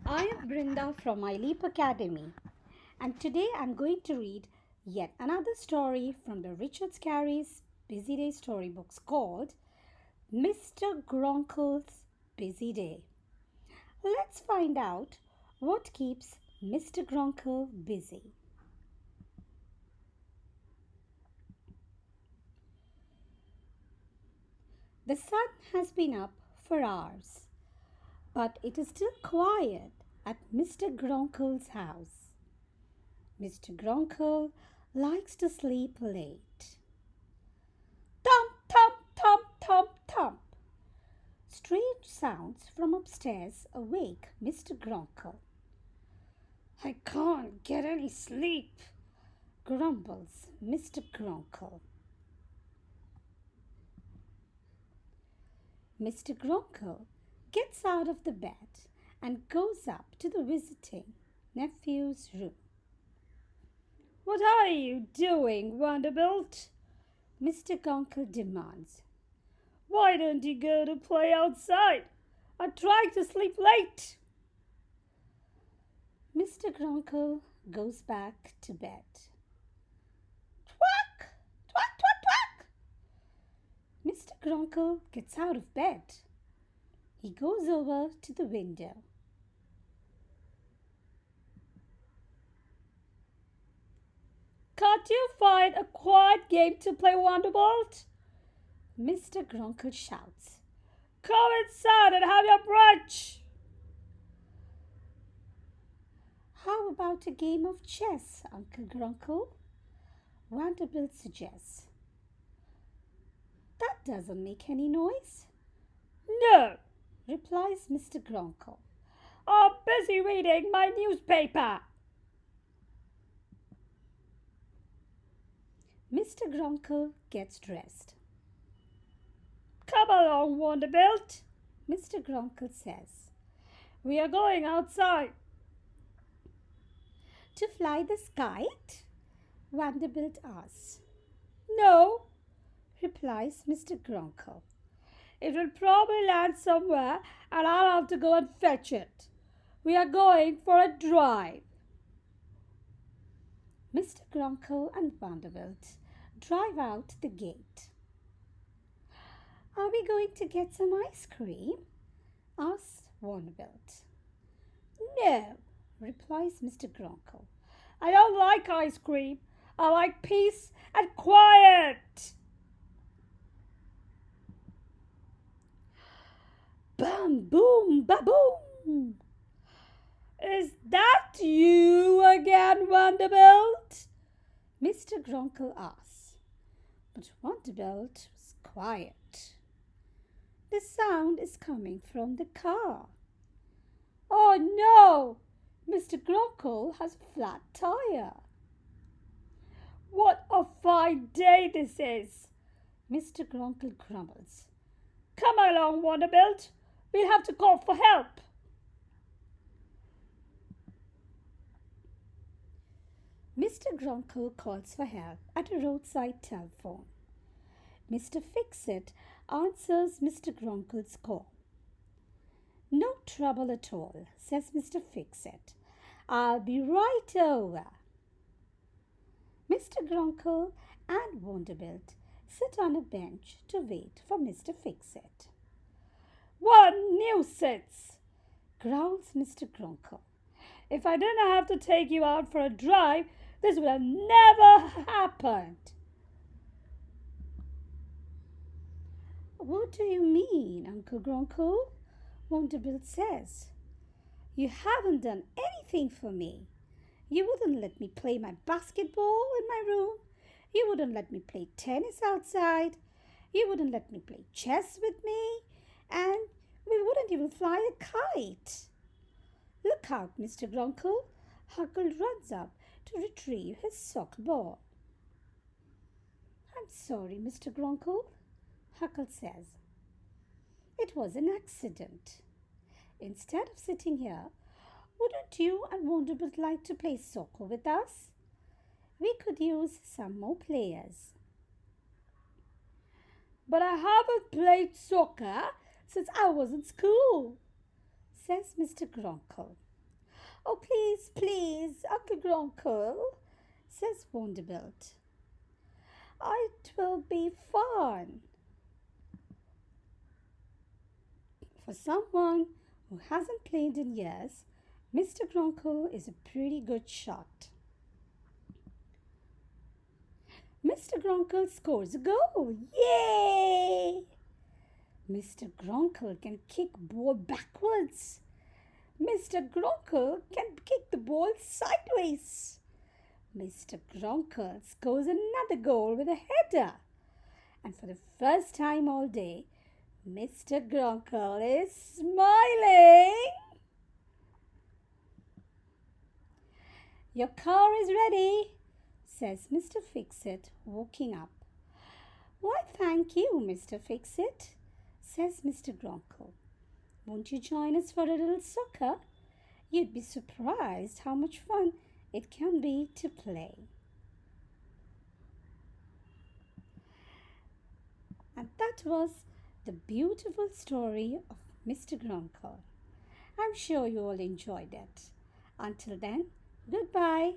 I am Brinda from ILEAP Academy, and today I'm going to read yet another story from the Richard Scarry's Busy Day storybooks called Mr. Gronkle's Busy Day. Let's find out what keeps Mr. Gronkle busy. The sun has been up for hours, but it is still quiet at Mr. Gronkle's house. Mr. Gronkle likes to sleep late. Thump, thump, thump, thump, thump. Strange sounds from upstairs awake Mr. Gronkle. I can't get any sleep, grumbles Mr. Gronkle. Mr. Gronkle gets out of the bed and goes up to the visiting nephew's room. What are you doing, Vanderbilt? Mr. Gronkle demands. Why don't you go to play outside? I'm trying to sleep late. Mr. Gronkle goes back to bed. Twack! Twack, twack, twack! Mr. Gronkle gets out of bed. He goes over to the window. Can't you find a quiet game to play, Vanderbilt? Mr. Gronkle shouts. Come inside and have your brunch. How about a game of chess, Uncle Gronkle? Vanderbilt suggests. That doesn't make any noise. No, replies Mr. Gronkle. I'm busy reading my newspaper. Mr. Gronkle gets dressed. Come along, Vanderbilt, Mr. Gronkle says. We are going outside. To fly this kite? Vanderbilt asks. No, replies Mr. Gronkle. It will probably land somewhere and I'll have to go and fetch it. We are going for a drive. Mr. Gronkle and Vanderbilt drive out the gate. Are we going to get some ice cream? Asks Vanderbilt. No, replies Mr. Gronkle. I don't like ice cream. I like peace and quiet. Bam, boom, ba-boom. Is that you again, Vanderbilt? Mr. Gronkle asks. But Vanderbilt was quiet. The sound is coming from the car. Oh no! Mr. Gronkle has a flat tire. What a fine day this is! Mr. Gronkle grumbles. Come along, Vanderbilt. We'll have to call for help. Mr. Gronkle calls for help at a roadside telephone. Mr. Fix-It answers Mr. Gronkle's call. No trouble at all, says Mr. Fix-It. I'll be right over. Mr. Gronkle and Vanderbilt sit on a bench to wait for Mr. Fix-It. What a nuisance, growls Mr. Gronkle. If I didn't have to take you out for a drive, this would have never happened. What do you mean, Uncle Gronkle? Vanderbilt says. You haven't done anything for me. You wouldn't let me play my basketball in my room. You wouldn't let me play tennis outside. You wouldn't let me play chess with me. And we wouldn't even fly a kite. Look out, Mr. Gronkle. Huckle runs up to retrieve his soccer ball. I'm sorry, Mr. Gronkle, Huckle says. It was an accident. Instead of sitting here, wouldn't you and Vanderbilt like to play soccer with us? We could use some more players. But I haven't played soccer since I was in school, says Mr. Gronkle. Oh, please, please, Uncle Gronkle, says Vanderbilt. It will be fun. For someone who hasn't played in years, Mr. Gronkle is a pretty good shot. Mr. Gronkle scores a goal. Yay! Mr. Gronkle can kick ball backwards. Mr. Gronkle can kick the ball sideways. Mr. Gronkle scores another goal with a header. And for the first time all day, Mr. Gronkle is smiling. Your car is ready, says Mr. Fix-It, walking up. Why, thank you, Mr. Fix-It, says Mr. Gronkle. Won't you join us for a little soccer? You'd be surprised how much fun it can be to play. And that was the beautiful story of Mr. Gronkle. I'm sure you all enjoyed it. Until then, goodbye.